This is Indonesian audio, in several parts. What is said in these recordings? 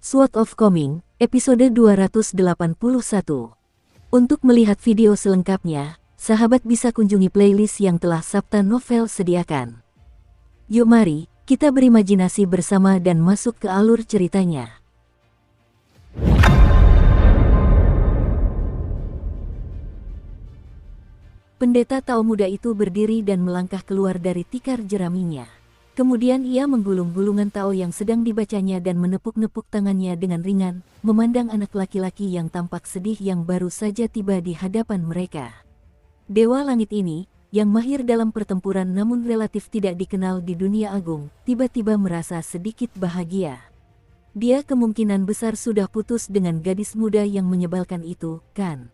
Sword of Coming, episode 281. Untuk melihat video selengkapnya, sahabat bisa kunjungi playlist yang telah Sabta Novel sediakan. Yuk mari, kita berimajinasi bersama dan masuk ke alur ceritanya. Pendeta Tao muda itu berdiri dan melangkah keluar dari tikar jeraminya. Kemudian ia menggulung gulungan Tao yang sedang dibacanya dan menepuk-nepuk tangannya dengan ringan, memandang anak laki-laki yang tampak sedih yang baru saja tiba di hadapan mereka. Dewa langit ini, yang mahir dalam pertempuran namun relatif tidak dikenal di dunia agung, tiba-tiba merasa sedikit bahagia. Dia kemungkinan besar sudah putus dengan gadis muda yang menyebalkan itu, kan?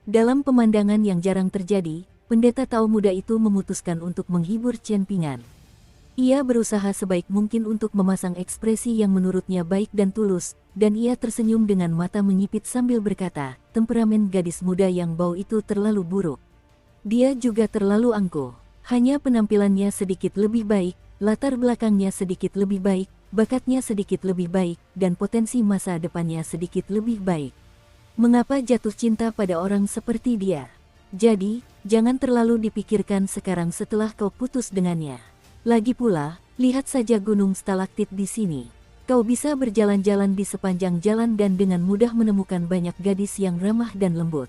Dalam pemandangan yang jarang terjadi, pendeta Tao muda itu memutuskan untuk menghibur Chen Ping'an. Ia berusaha sebaik mungkin untuk memasang ekspresi yang menurutnya baik dan tulus, dan ia tersenyum dengan mata menyipit sambil berkata, temperamen gadis muda yang bau itu terlalu buruk. Dia juga terlalu angkuh. Hanya penampilannya sedikit lebih baik, latar belakangnya sedikit lebih baik, bakatnya sedikit lebih baik, dan potensi masa depannya sedikit lebih baik. Mengapa jatuh cinta pada orang seperti dia? Jadi, jangan terlalu dipikirkan sekarang setelah kau putus dengannya. Lagi pula, lihat saja gunung stalaktit di sini. Kau bisa berjalan-jalan di sepanjang jalan dan dengan mudah menemukan banyak gadis yang ramah dan lembut.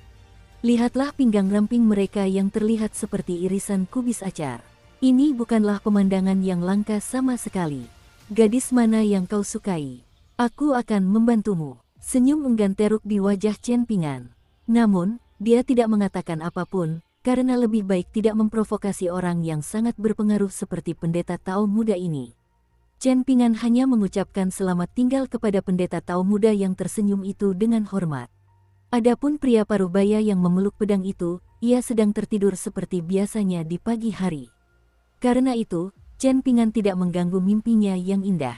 Lihatlah pinggang ramping mereka yang terlihat seperti irisan kubis acar. Ini bukanlah pemandangan yang langka sama sekali. Gadis mana yang kau sukai? Aku akan membantumu. Senyum enggan teruk di wajah Chen Ping'an. Namun, dia tidak mengatakan apapun, karena lebih baik tidak memprovokasi orang yang sangat berpengaruh seperti pendeta Tao muda ini. Chen Ping'an hanya mengucapkan selamat tinggal kepada pendeta Tao muda yang tersenyum itu dengan hormat. Adapun pria parubaya yang memeluk pedang itu, ia sedang tertidur seperti biasanya di pagi hari. Karena itu, Chen Ping'an tidak mengganggu mimpinya yang indah.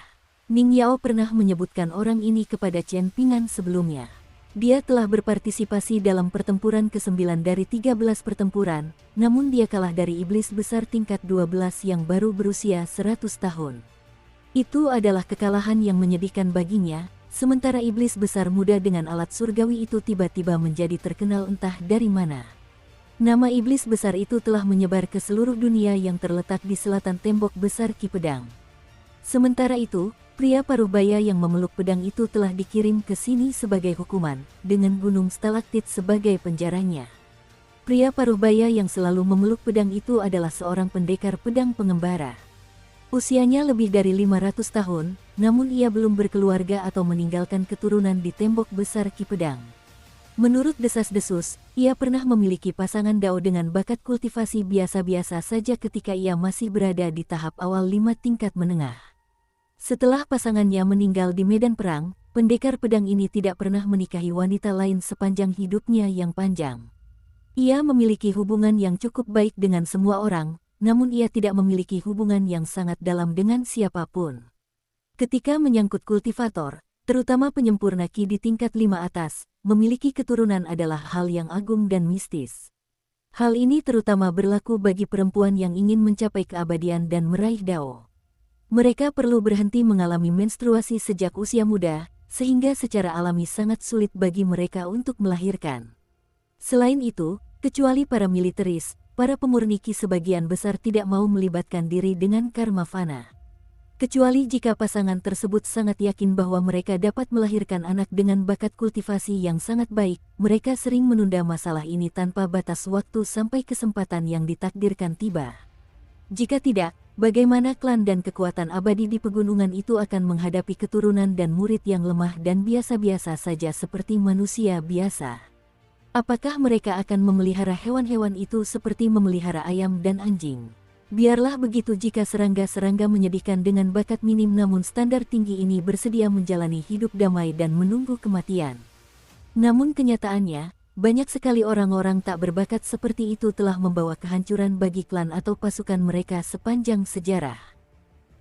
Ning Yao pernah menyebutkan orang ini kepada Chen Ping'an sebelumnya. Dia telah berpartisipasi dalam pertempuran ke-9 dari 13 pertempuran, namun dia kalah dari iblis besar tingkat 12 yang baru berusia 100 tahun. Itu adalah kekalahan yang menyedihkan baginya, sementara iblis besar muda dengan alat surgawi itu tiba-tiba menjadi terkenal entah dari mana. Nama iblis besar itu telah menyebar ke seluruh dunia yang terletak di selatan tembok besar Ki Pedang. Sementara itu, pria parubaya yang memeluk pedang itu telah dikirim ke sini sebagai hukuman, dengan gunung stalaktit sebagai penjaranya. Pria parubaya yang selalu memeluk pedang itu adalah seorang pendekar pedang pengembara. Usianya lebih dari 500 tahun, namun ia belum berkeluarga atau meninggalkan keturunan di tembok besar Ki Pedang. Menurut desas-desus, ia pernah memiliki pasangan Dao dengan bakat kultivasi biasa-biasa saja ketika ia masih berada di tahap awal 5 tingkat menengah. Setelah pasangannya meninggal di medan perang, pendekar pedang ini tidak pernah menikahi wanita lain sepanjang hidupnya yang panjang. Ia memiliki hubungan yang cukup baik dengan semua orang, namun ia tidak memiliki hubungan yang sangat dalam dengan siapapun. Ketika menyangkut kultivator, terutama penyempurna Ki di tingkat 5 atas, memiliki keturunan adalah hal yang agung dan mistis. Hal ini terutama berlaku bagi perempuan yang ingin mencapai keabadian dan meraih Dao. Mereka perlu berhenti mengalami menstruasi sejak usia muda, sehingga secara alami sangat sulit bagi mereka untuk melahirkan. Selain itu, kecuali para militeris, para pemurni Ki sebagian besar tidak mau melibatkan diri dengan karma fana. Kecuali jika pasangan tersebut sangat yakin bahwa mereka dapat melahirkan anak dengan bakat kultivasi yang sangat baik, mereka sering menunda masalah ini tanpa batas waktu sampai kesempatan yang ditakdirkan tiba. Jika tidak, bagaimana klan dan kekuatan abadi di pegunungan itu akan menghadapi keturunan dan murid yang lemah dan biasa-biasa saja seperti manusia biasa? Apakah mereka akan memelihara hewan-hewan itu seperti memelihara ayam dan anjing? Biarlah begitu jika serangga-serangga menyedihkan dengan bakat minim namun standar tinggi ini bersedia menjalani hidup damai dan menunggu kematian. Namun kenyataannya, banyak sekali orang-orang tak berbakat seperti itu telah membawa kehancuran bagi klan atau pasukan mereka sepanjang sejarah.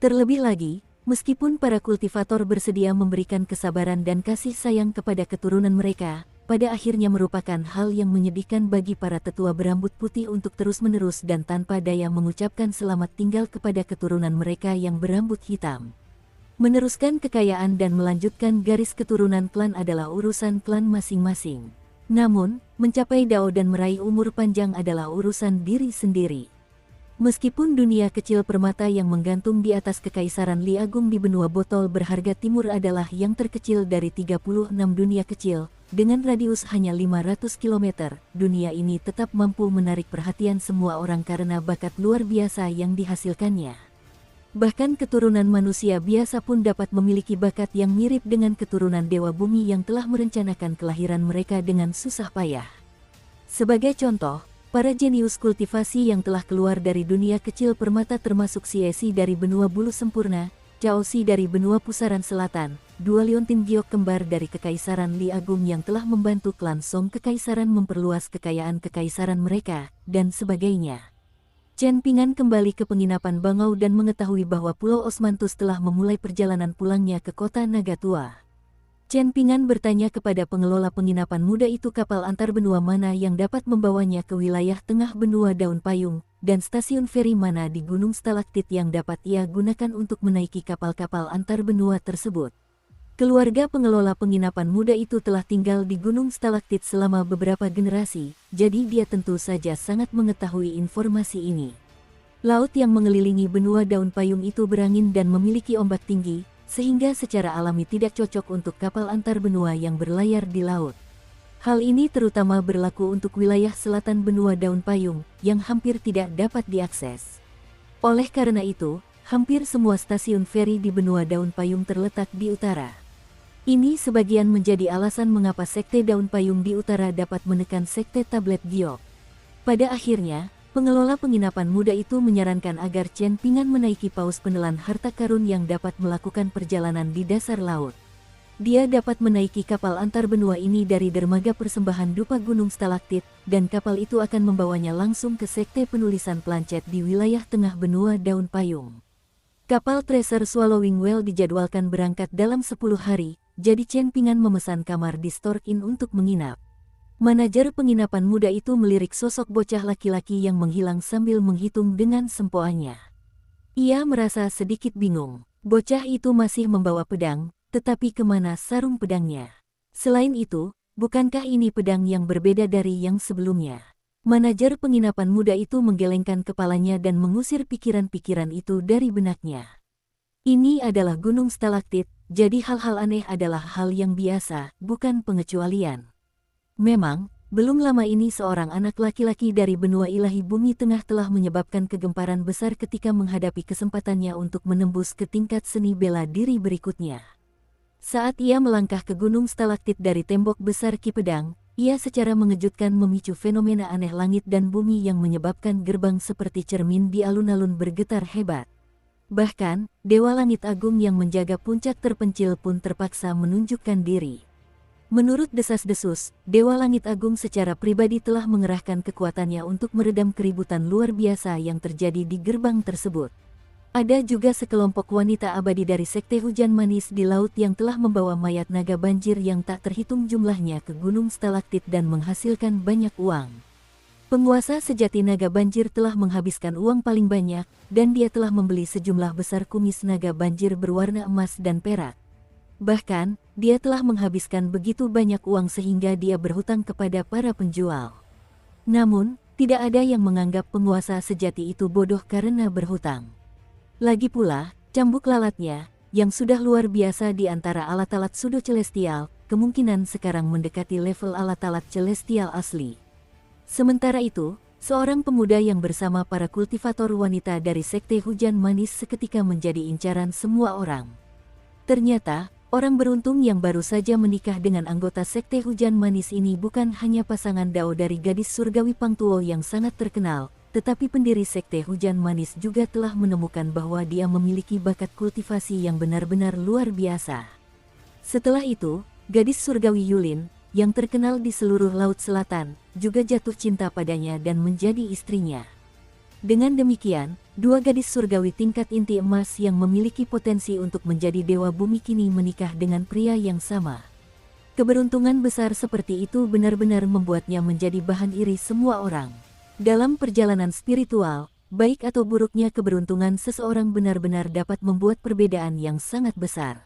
Terlebih lagi, meskipun para kultivator bersedia memberikan kesabaran dan kasih sayang kepada keturunan mereka, pada akhirnya merupakan hal yang menyedihkan bagi para tetua berambut putih untuk terus-menerus dan tanpa daya mengucapkan selamat tinggal kepada keturunan mereka yang berambut hitam. Meneruskan kekayaan dan melanjutkan garis keturunan klan adalah urusan klan masing-masing. Namun, mencapai Dao dan meraih umur panjang adalah urusan diri sendiri. Meskipun dunia kecil permata yang menggantung di atas Kekaisaran Li Agung di benua botol berharga timur adalah yang terkecil dari 36 dunia kecil, dengan radius hanya 500 km, dunia ini tetap mampu menarik perhatian semua orang karena bakat luar biasa yang dihasilkannya. Bahkan keturunan manusia biasa pun dapat memiliki bakat yang mirip dengan keturunan Dewa Bumi yang telah merencanakan kelahiran mereka dengan susah payah. Sebagai contoh, para jenius kultivasi yang telah keluar dari dunia kecil permata termasuk Siesi dari benua bulu sempurna, Chaosi dari benua pusaran selatan, dua liontin giok kembar dari Kekaisaran Li Agung yang telah membantu klan Song Kekaisaran memperluas kekayaan kekaisaran mereka, dan sebagainya. Chen Pingan kembali ke penginapan bangau dan mengetahui bahwa Pulau Osmanthus telah memulai perjalanan pulangnya ke kota Naga Tua. Chen Pingan bertanya kepada pengelola penginapan muda itu kapal antar benua mana yang dapat membawanya ke wilayah tengah benua daun payung, dan stasiun feri mana di Gunung Stalaktit yang dapat ia gunakan untuk menaiki kapal-kapal antar benua tersebut. Keluarga pengelola penginapan muda itu telah tinggal di Gunung Stalaktit selama beberapa generasi, jadi dia tentu saja sangat mengetahui informasi ini. Laut yang mengelilingi benua daun payung itu berangin dan memiliki ombak tinggi, sehingga secara alami tidak cocok untuk kapal antar benua yang berlayar di laut. Hal ini terutama berlaku untuk wilayah selatan benua daun payung, yang hampir tidak dapat diakses. Oleh karena itu, hampir semua stasiun feri di benua daun payung terletak di utara. Ini sebagian menjadi alasan mengapa Sekte Daun Payung di utara dapat menekan Sekte Tablet Giok. Pada akhirnya, pengelola penginapan muda itu menyarankan agar Chen Pingan menaiki paus penelan harta karun yang dapat melakukan perjalanan di dasar laut. Dia dapat menaiki kapal antar benua ini dari dermaga persembahan dupa Gunung Stalaktit, dan kapal itu akan membawanya langsung ke Sekte Penulisan Planchet di wilayah tengah benua daun payung. Kapal Tracer Swallowing Whale dijadwalkan berangkat dalam 10 hari, jadi Chen Pingan memesan kamar di Stork Inn untuk menginap. Manajer penginapan muda itu melirik sosok bocah laki-laki yang menghilang sambil menghitung dengan sempoannya. Ia merasa sedikit bingung. Bocah itu masih membawa pedang, tetapi kemana sarung pedangnya? Selain itu, bukankah ini pedang yang berbeda dari yang sebelumnya? Manajer penginapan muda itu menggelengkan kepalanya dan mengusir pikiran-pikiran itu dari benaknya. Ini adalah Gunung Stalaktit, jadi hal-hal aneh adalah hal yang biasa, bukan pengecualian. Memang, belum lama ini seorang anak laki-laki dari benua ilahi bumi tengah telah menyebabkan kegemparan besar ketika menghadapi kesempatannya untuk menembus ke tingkat seni bela diri berikutnya. Saat ia melangkah ke Gunung Stalaktit dari tembok besar Ki Pedang, ia secara mengejutkan memicu fenomena aneh langit dan bumi yang menyebabkan gerbang seperti cermin di alun-alun bergetar hebat. Bahkan, Dewa Langit Agung yang menjaga puncak terpencil pun terpaksa menunjukkan diri. Menurut desas-desus, Dewa Langit Agung secara pribadi telah mengerahkan kekuatannya untuk meredam keributan luar biasa yang terjadi di gerbang tersebut. Ada juga sekelompok wanita abadi dari Sekte Hujan Manis di laut yang telah membawa mayat naga banjir yang tak terhitung jumlahnya ke Gunung Stalaktit dan menghasilkan banyak uang. Penguasa sejati naga banjir telah menghabiskan uang paling banyak, dan dia telah membeli sejumlah besar kumis naga banjir berwarna emas dan perak. Bahkan, dia telah menghabiskan begitu banyak uang sehingga dia berhutang kepada para penjual. Namun, tidak ada yang menganggap penguasa sejati itu bodoh karena berhutang. Lagi pula, cambuk lalatnya, yang sudah luar biasa di antara alat-alat Sudo Celestial, kemungkinan sekarang mendekati level alat-alat Celestial asli. Sementara itu, seorang pemuda yang bersama para kultivator wanita dari Sekte Hujan Manis seketika menjadi incaran semua orang. Ternyata, orang beruntung yang baru saja menikah dengan anggota Sekte Hujan Manis ini bukan hanya pasangan Dao dari gadis surgawi Pangtuo yang sangat terkenal, tetapi pendiri Sekte Hujan Manis juga telah menemukan bahwa dia memiliki bakat kultivasi yang benar-benar luar biasa. Setelah itu, gadis surgawi Yulin, yang terkenal di seluruh Laut Selatan, juga jatuh cinta padanya dan menjadi istrinya. Dengan demikian, dua gadis surgawi tingkat inti emas yang memiliki potensi untuk menjadi dewa bumi kini menikah dengan pria yang sama. Keberuntungan besar seperti itu benar-benar membuatnya menjadi bahan iri semua orang. Dalam perjalanan spiritual, baik atau buruknya keberuntungan seseorang benar-benar dapat membuat perbedaan yang sangat besar.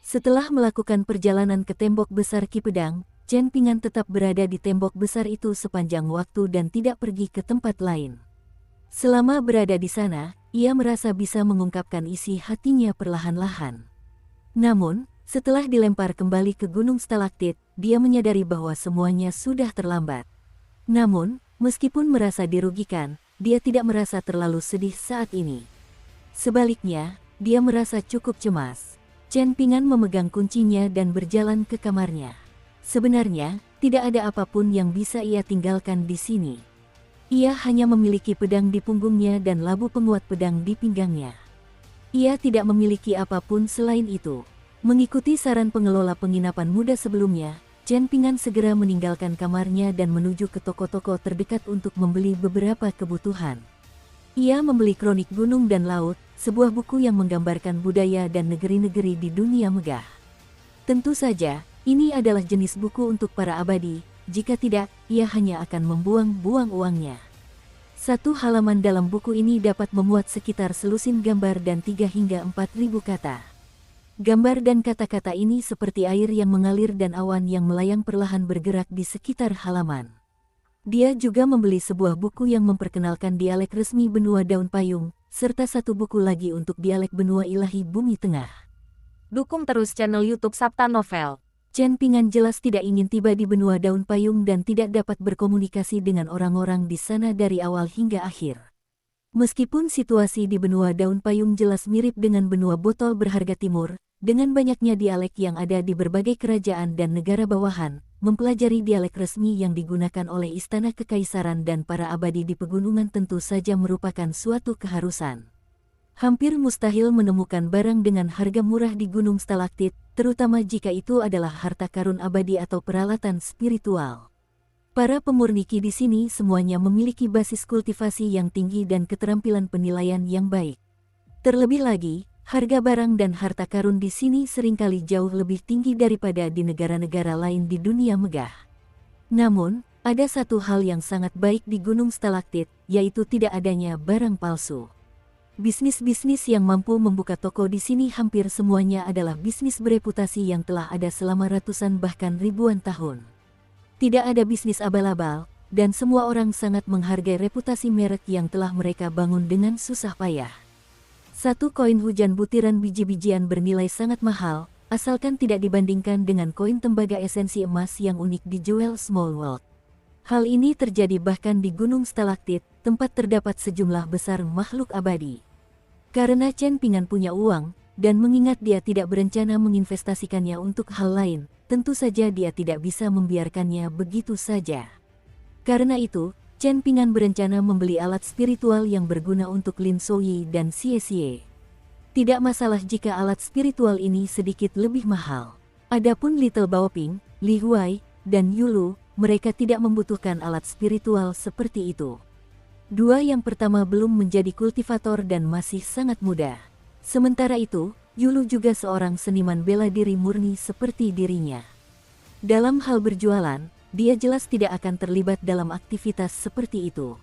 Setelah melakukan perjalanan ke tembok besar Ki Pedang, Chen Ping'an tetap berada di tembok besar itu sepanjang waktu dan tidak pergi ke tempat lain. Selama berada di sana, ia merasa bisa mengungkapkan isi hatinya perlahan-lahan. Namun, setelah dilempar kembali ke gunung stalaktit, dia menyadari bahwa semuanya sudah terlambat. Namun, meskipun merasa dirugikan, dia tidak merasa terlalu sedih saat ini. Sebaliknya, dia merasa cukup cemas. Chen Ping'an memegang kuncinya dan berjalan ke kamarnya. Sebenarnya, tidak ada apapun yang bisa ia tinggalkan di sini. Ia hanya memiliki pedang di punggungnya dan labu penguat pedang di pinggangnya. Ia tidak memiliki apapun selain itu. Mengikuti saran pengelola penginapan muda sebelumnya, Chen Ping'an segera meninggalkan kamarnya dan menuju ke toko-toko terdekat untuk membeli beberapa kebutuhan. Ia membeli Kronik Gunung dan Laut, sebuah buku yang menggambarkan budaya dan negeri-negeri di dunia megah. Tentu saja, ini adalah jenis buku untuk para abadi, jika tidak, ia hanya akan membuang-buang uangnya. Satu halaman dalam buku ini dapat memuat sekitar selusin gambar dan 3 hingga 4.000 kata. Gambar dan kata-kata ini seperti air yang mengalir dan awan yang melayang perlahan bergerak di sekitar halaman. Dia juga membeli sebuah buku yang memperkenalkan dialek resmi benua daun payung, serta satu buku lagi untuk dialek benua ilahi bumi tengah. Dukung terus channel YouTube Sabta Novel. Chen Ping'an jelas tidak ingin tiba di benua daun payung dan tidak dapat berkomunikasi dengan orang-orang di sana dari awal hingga akhir. Meskipun situasi di benua daun payung jelas mirip dengan benua botol berharga timur, dengan banyaknya dialek yang ada di berbagai kerajaan dan negara bawahan, mempelajari dialek resmi yang digunakan oleh istana kekaisaran dan para abadi di pegunungan tentu saja merupakan suatu keharusan. Hampir mustahil menemukan barang dengan harga murah di gunung stalaktit, terutama jika itu adalah harta karun abadi atau peralatan spiritual. Para pemurniki di sini semuanya memiliki basis kultivasi yang tinggi dan keterampilan penilaian yang baik. Terlebih lagi, harga barang dan harta karun di sini seringkali jauh lebih tinggi daripada di negara-negara lain di dunia megah. Namun, ada satu hal yang sangat baik di gunung stalaktit, yaitu tidak adanya barang palsu. Bisnis-bisnis yang mampu membuka toko di sini hampir semuanya adalah bisnis bereputasi yang telah ada selama ratusan bahkan ribuan tahun. Tidak ada bisnis abal-abal, dan semua orang sangat menghargai reputasi merek yang telah mereka bangun dengan susah payah. Satu koin hujan butiran biji-bijian bernilai sangat mahal, asalkan tidak dibandingkan dengan koin tembaga esensi emas yang unik di Jewel Small World. Hal ini terjadi bahkan di gunung stalaktit, tempat terdapat sejumlah besar makhluk abadi. Karena Chen Ping'an punya uang, dan mengingat dia tidak berencana menginvestasikannya untuk hal lain, tentu saja dia tidak bisa membiarkannya begitu saja. Karena itu, Chen Ping'an berencana membeli alat spiritual yang berguna untuk Lin Souyi dan Xie Xie. Tidak masalah jika alat spiritual ini sedikit lebih mahal. Adapun Little Baoping, Li Huai, dan Yulu, mereka tidak membutuhkan alat spiritual seperti itu. Dua yang pertama belum menjadi kultivator dan masih sangat muda. Sementara itu, Yulu juga seorang seniman bela diri murni seperti dirinya. Dalam hal berjualan, dia jelas tidak akan terlibat dalam aktivitas seperti itu.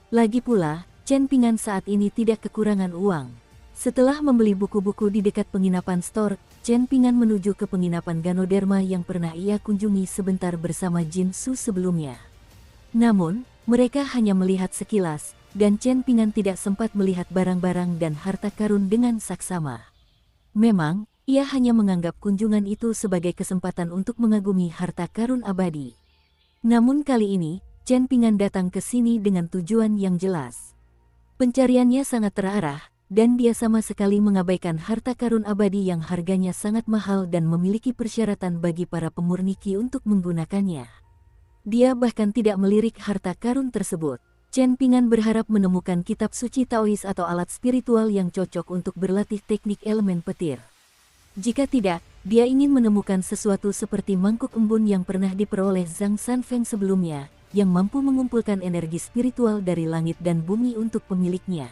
Lagi pula, Chen Ping'an saat ini tidak kekurangan uang. Setelah membeli buku-buku di dekat penginapan store, Chen Ping'an menuju ke penginapan Ganoderma yang pernah ia kunjungi sebentar bersama Jin Su sebelumnya. Namun, mereka hanya melihat sekilas, dan Chen Ping'an tidak sempat melihat barang-barang dan harta karun dengan saksama. Memang, ia hanya menganggap kunjungan itu sebagai kesempatan untuk mengagumi harta karun abadi. Namun kali ini, Chen Ping'an datang ke sini dengan tujuan yang jelas. Pencariannya sangat terarah, dan dia sama sekali mengabaikan harta karun abadi yang harganya sangat mahal dan memiliki persyaratan bagi para pemurniki untuk menggunakannya. Dia bahkan tidak melirik harta karun tersebut. Chen Ping'an berharap menemukan kitab suci Taois atau alat spiritual yang cocok untuk berlatih teknik elemen petir. Jika tidak, dia ingin menemukan sesuatu seperti mangkuk embun yang pernah diperoleh Zhang Sanfeng sebelumnya, yang mampu mengumpulkan energi spiritual dari langit dan bumi untuk pemiliknya.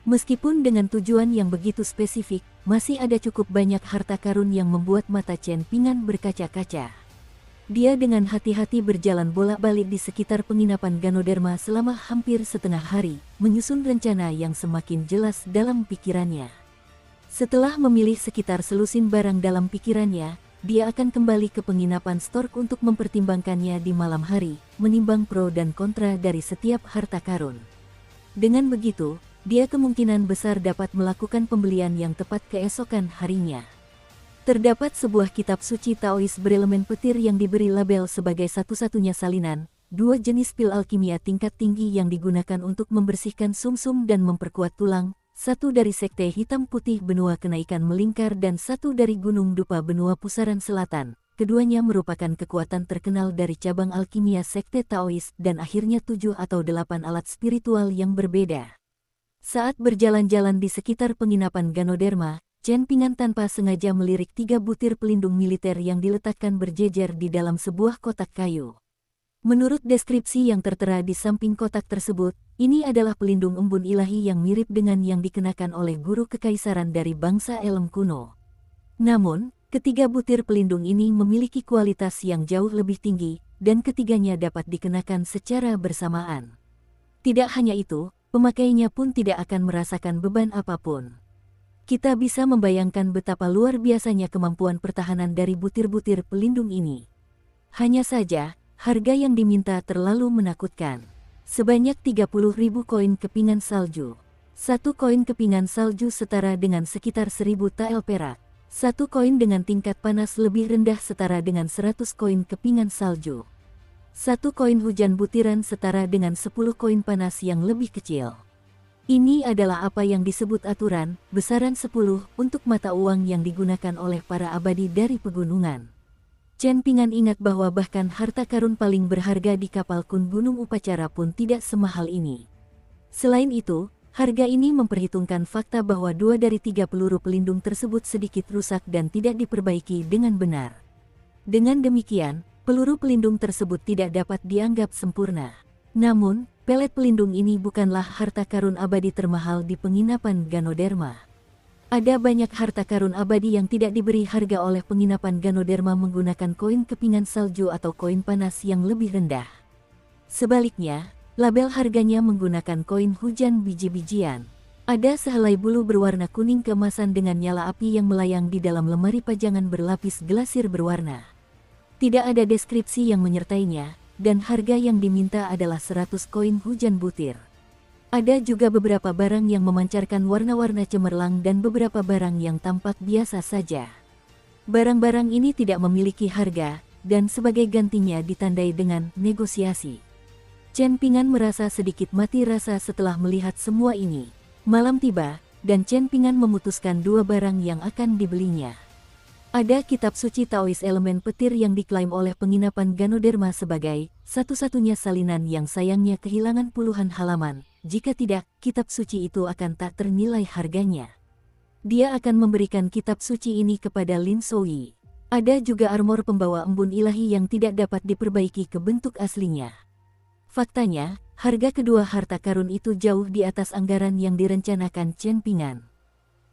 Meskipun dengan tujuan yang begitu spesifik, masih ada cukup banyak harta karun yang membuat mata Chen Ping'an berkaca-kaca. Dia dengan hati-hati berjalan bolak-balik di sekitar penginapan Ganoderma selama hampir setengah hari, menyusun rencana yang semakin jelas dalam pikirannya. Setelah memilih sekitar selusin barang dalam pikirannya, dia akan kembali ke penginapan Stork untuk mempertimbangkannya di malam hari, menimbang pro dan kontra dari setiap harta karun. Dengan begitu, dia kemungkinan besar dapat melakukan pembelian yang tepat keesokan harinya. Terdapat sebuah kitab suci Taois berelemen petir yang diberi label sebagai satu-satunya salinan, dua jenis pil alkimia tingkat tinggi yang digunakan untuk membersihkan sumsum dan memperkuat tulang, satu dari Sekte Hitam Putih Benua Kenaikan Melingkar dan satu dari Gunung Dupa Benua Pusaran Selatan. Keduanya merupakan kekuatan terkenal dari cabang alkimia Sekte Taois dan akhirnya 7 atau 8 alat spiritual yang berbeda. Saat berjalan-jalan di sekitar penginapan Ganoderma, Chen Pingan tanpa sengaja melirik 3 butir pelindung militer yang diletakkan berjejer di dalam sebuah kotak kayu. Menurut deskripsi yang tertera di samping kotak tersebut, ini adalah pelindung embun ilahi yang mirip dengan yang dikenakan oleh guru kekaisaran dari bangsa Elem kuno. Namun, ketiga butir pelindung ini memiliki kualitas yang jauh lebih tinggi, dan ketiganya dapat dikenakan secara bersamaan. Tidak hanya itu, pemakainya pun tidak akan merasakan beban apapun. Kita bisa membayangkan betapa luar biasanya kemampuan pertahanan dari butir-butir pelindung ini. Hanya saja, harga yang diminta terlalu menakutkan. Sebanyak 30.000 koin kepingan salju. Satu koin kepingan salju setara dengan sekitar 1.000 tael perak. Satu koin dengan tingkat panas lebih rendah setara dengan 100 koin kepingan salju. Satu koin hujan butiran setara dengan 10 koin panas yang lebih kecil. Ini adalah apa yang disebut aturan, besaran 10 untuk mata uang yang digunakan oleh para abadi dari pegunungan. Chen Pingan ingat bahwa bahkan harta karun paling berharga di kapal Kun Gunung Upacara pun tidak semahal ini. Selain itu, harga ini memperhitungkan fakta bahwa 2 dari 3 peluru pelindung tersebut sedikit rusak dan tidak diperbaiki dengan benar. Dengan demikian, peluru pelindung tersebut tidak dapat dianggap sempurna. Namun, pelet pelindung ini bukanlah harta karun abadi termahal di penginapan Ganoderma. Ada banyak harta karun abadi yang tidak diberi harga oleh penginapan Ganoderma menggunakan koin kepingan salju atau koin panas yang lebih rendah. Sebaliknya, label harganya menggunakan koin hujan biji-bijian. Ada sehelai bulu berwarna kuning keemasan dengan nyala api yang melayang di dalam lemari pajangan berlapis glasir berwarna. Tidak ada deskripsi yang menyertainya, dan harga yang diminta adalah 100 koin hujan butir. Ada juga beberapa barang yang memancarkan warna-warna cemerlang dan beberapa barang yang tampak biasa saja. Barang-barang ini tidak memiliki harga, dan sebagai gantinya ditandai dengan negosiasi. Chen Pingan merasa sedikit mati rasa setelah melihat semua ini. Malam tiba, dan Chen Pingan memutuskan 2 barang yang akan dibelinya. Ada kitab suci Taois elemen petir yang diklaim oleh penginapan Ganoderma sebagai satu-satunya salinan yang sayangnya kehilangan puluhan halaman. Jika tidak, kitab suci itu akan tak ternilai harganya. Dia akan memberikan kitab suci ini kepada Lin Souyi. Ada juga armor pembawa embun ilahi yang tidak dapat diperbaiki ke bentuk aslinya. Faktanya, harga kedua harta karun itu jauh di atas anggaran yang direncanakan Chen Pingan.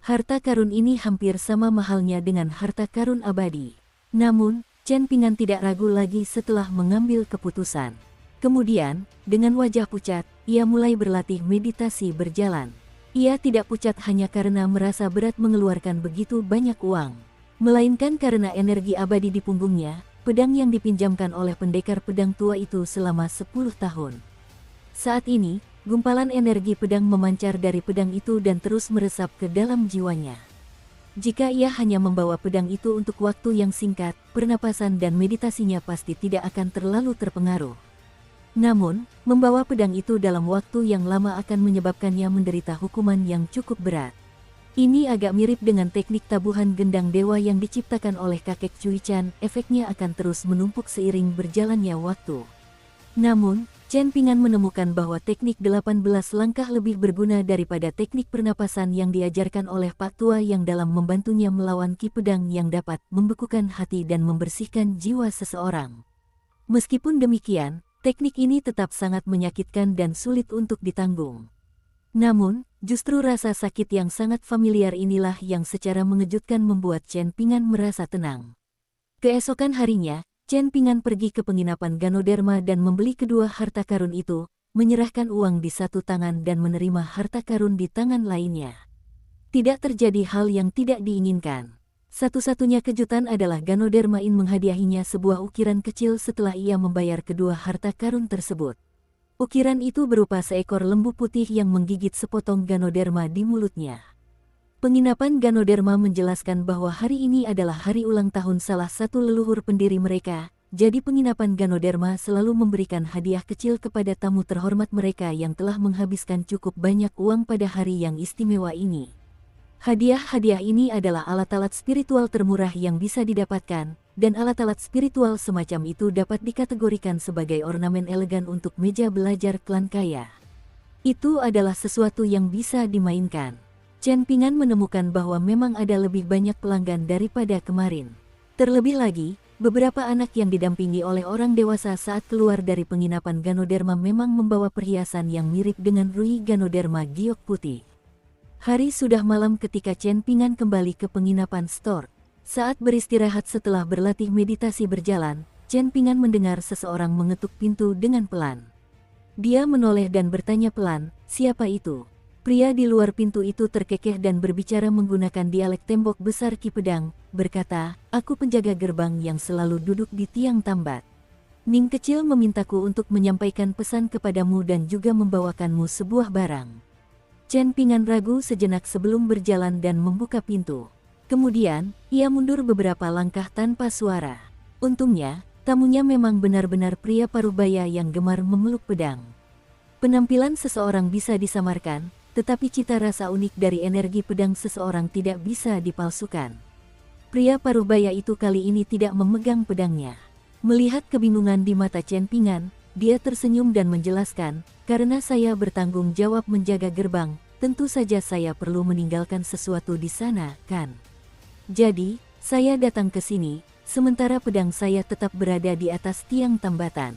Harta karun ini hampir sama mahalnya dengan harta karun abadi. Namun, Chen Pingan tidak ragu lagi setelah mengambil keputusan. Kemudian, dengan wajah pucat, ia mulai berlatih meditasi berjalan. Ia tidak pucat hanya karena merasa berat mengeluarkan begitu banyak uang, melainkan karena energi abadi di punggungnya, pedang yang dipinjamkan oleh pendekar pedang tua itu selama 10 tahun. Saat ini, gumpalan energi pedang memancar dari pedang itu dan terus meresap ke dalam jiwanya. Jika ia hanya membawa pedang itu untuk waktu yang singkat, pernapasan dan meditasinya pasti tidak akan terlalu terpengaruh. Namun, membawa pedang itu dalam waktu yang lama akan menyebabkannya menderita hukuman yang cukup berat. Ini agak mirip dengan teknik tabuhan gendang dewa yang diciptakan oleh kakek Cui Chan, efeknya akan terus menumpuk seiring berjalannya waktu. Namun, Chen Pingan menemukan bahwa teknik 18 langkah lebih berguna daripada teknik pernapasan yang diajarkan oleh Pak Tua yang dalam membantunya melawan ki pedang yang dapat membekukan hati dan membersihkan jiwa seseorang. Meskipun demikian, teknik ini tetap sangat menyakitkan dan sulit untuk ditanggung. Namun, justru rasa sakit yang sangat familiar inilah yang secara mengejutkan membuat Chen Pingan merasa tenang. Keesokan harinya, Chen Pingan pergi ke penginapan Ganoderma dan membeli kedua harta karun itu, menyerahkan uang di satu tangan dan menerima harta karun di tangan lainnya. Tidak terjadi hal yang tidak diinginkan. Satu-satunya kejutan adalah Ganoderma menghadiahinya sebuah ukiran kecil setelah ia membayar kedua harta karun tersebut. Ukiran itu berupa seekor lembu putih yang menggigit sepotong Ganoderma di mulutnya. Penginapan Ganoderma menjelaskan bahwa hari ini adalah hari ulang tahun salah satu leluhur pendiri mereka, jadi penginapan Ganoderma selalu memberikan hadiah kecil kepada tamu terhormat mereka yang telah menghabiskan cukup banyak uang pada hari yang istimewa ini. Hadiah-hadiah ini adalah alat-alat spiritual termurah yang bisa didapatkan, dan alat-alat spiritual semacam itu dapat dikategorikan sebagai ornamen elegan untuk meja belajar klan kaya. Itu adalah sesuatu yang bisa dimainkan. Chen Pingan menemukan bahwa memang ada lebih banyak pelanggan daripada kemarin. Terlebih lagi, beberapa anak yang didampingi oleh orang dewasa saat keluar dari penginapan Ganoderma memang membawa perhiasan yang mirip dengan Rui Ganoderma giok putih. Hari sudah malam ketika Chen Pingan kembali ke penginapan store. Saat beristirahat setelah berlatih meditasi berjalan, Chen Pingan mendengar seseorang mengetuk pintu dengan pelan. Dia menoleh dan bertanya pelan, "Siapa itu?" Pria di luar pintu itu terkekeh dan berbicara menggunakan dialek tembok besar Ki Pedang, berkata, "Aku penjaga gerbang yang selalu duduk di tiang tambat. Ning kecil memintaku untuk menyampaikan pesan kepadamu dan juga membawakanmu sebuah barang." Chen Pingan ragu sejenak sebelum berjalan dan membuka pintu. Kemudian, ia mundur beberapa langkah tanpa suara. Untungnya, tamunya memang benar-benar pria parubaya yang gemar memeluk pedang. Penampilan seseorang bisa disamarkan, tetapi cita rasa unik dari energi pedang seseorang tidak bisa dipalsukan. Pria parubaya itu kali ini tidak memegang pedangnya. Melihat kebingungan di mata Chen Pingan, dia tersenyum dan menjelaskan, "Karena saya bertanggung jawab menjaga gerbang, tentu saja saya perlu meninggalkan sesuatu di sana, kan? Jadi, saya datang ke sini, sementara pedang saya tetap berada di atas tiang tambatan."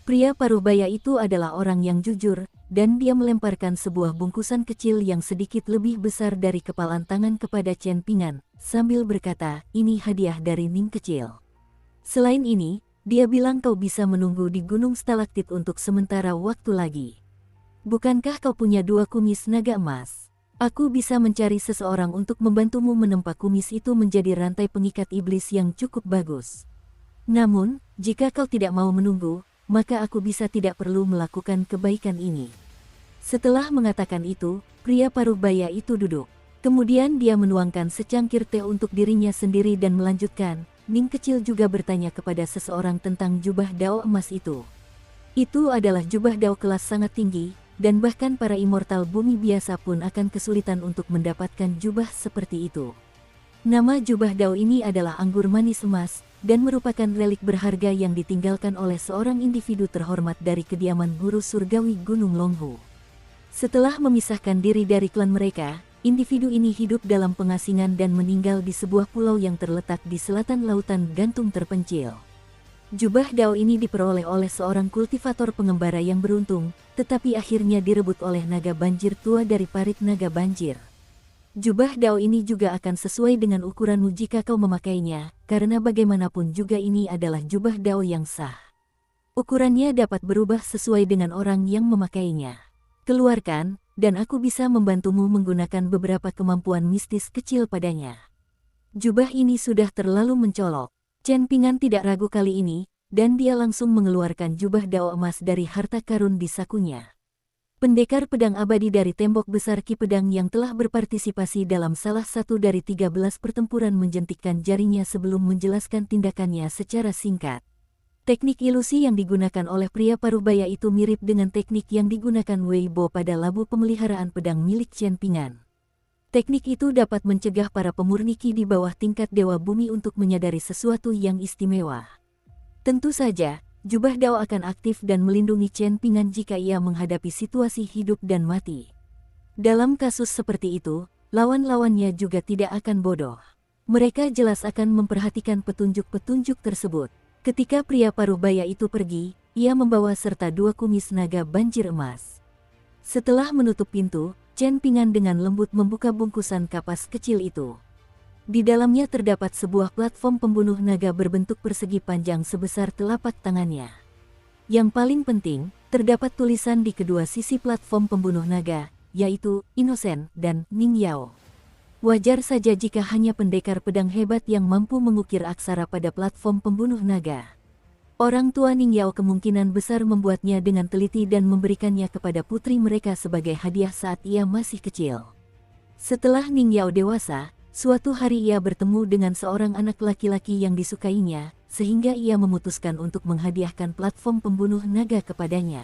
Pria parubaya itu adalah orang yang jujur, dan dia melemparkan sebuah bungkusan kecil yang sedikit lebih besar dari kepalan tangan kepada Chen Pingan, sambil berkata, "Ini hadiah dari Ning kecil. Selain ini, dia bilang kau bisa menunggu di Gunung Stalaktit untuk sementara waktu lagi. Bukankah kau punya 2 kumis naga emas? Aku bisa mencari seseorang untuk membantumu menempa kumis itu menjadi rantai pengikat iblis yang cukup bagus. Namun, jika kau tidak mau menunggu, maka aku bisa tidak perlu melakukan kebaikan ini." Setelah mengatakan itu, pria parubaya itu duduk. Kemudian dia menuangkan secangkir teh untuk dirinya sendiri dan melanjutkan, "Ning kecil juga bertanya kepada seseorang tentang jubah dao emas itu. Itu adalah jubah dao kelas sangat tinggi, dan bahkan para immortal bumi biasa pun akan kesulitan untuk mendapatkan jubah seperti itu. Nama jubah dao ini adalah anggur manis emas, dan merupakan relik berharga yang ditinggalkan oleh seorang individu terhormat dari kediaman guru surgawi Gunung Longhu. Setelah memisahkan diri dari klan mereka, individu ini hidup dalam pengasingan dan meninggal di sebuah pulau yang terletak di selatan lautan gantung terpencil. Jubah dao ini diperoleh oleh seorang kultivator pengembara yang beruntung, tetapi akhirnya direbut oleh naga banjir tua dari parit naga banjir. Jubah dao ini juga akan sesuai dengan ukuranmu jika kau memakainya, karena bagaimanapun juga ini adalah jubah dao yang sah. Ukurannya dapat berubah sesuai dengan orang yang memakainya. Keluarkan, dan aku bisa membantumu menggunakan beberapa kemampuan mistis kecil padanya." Jubah ini sudah terlalu mencolok. Chen Pingan tidak ragu kali ini, dan dia langsung mengeluarkan jubah dao emas dari harta karun di sakunya. Pendekar pedang abadi dari tembok besar Ki Pedang yang telah berpartisipasi dalam salah satu dari 13 pertempuran menjentikkan jarinya sebelum menjelaskan tindakannya secara singkat. Teknik ilusi yang digunakan oleh pria parubaya itu mirip dengan teknik yang digunakan Wei Bo pada labu pemeliharaan pedang milik Chen Pingan. Teknik itu dapat mencegah para pemurni Ki di bawah tingkat Dewa Bumi untuk menyadari sesuatu yang istimewa. Tentu saja, jubah dao akan aktif dan melindungi Chen Pingan jika ia menghadapi situasi hidup dan mati. Dalam kasus seperti itu, lawan-lawannya juga tidak akan bodoh. Mereka jelas akan memperhatikan petunjuk-petunjuk tersebut. Ketika pria parubaya itu pergi, ia membawa serta 2 kumis naga banjir emas. Setelah menutup pintu, Chen Pingan dengan lembut membuka bungkusan kapas kecil itu. Di dalamnya terdapat sebuah platform pembunuh naga berbentuk persegi panjang sebesar telapak tangannya. Yang paling penting, terdapat tulisan di kedua sisi platform pembunuh naga, yaitu Innocent dan Ning Yao. Wajar saja jika hanya pendekar pedang hebat yang mampu mengukir aksara pada platform pembunuh naga. Orang tua Ning Yao kemungkinan besar membuatnya dengan teliti dan memberikannya kepada putri mereka sebagai hadiah saat ia masih kecil. Setelah Ning Yao dewasa, suatu hari ia bertemu dengan seorang anak laki-laki yang disukainya, sehingga ia memutuskan untuk menghadiahkan platform pembunuh naga kepadanya.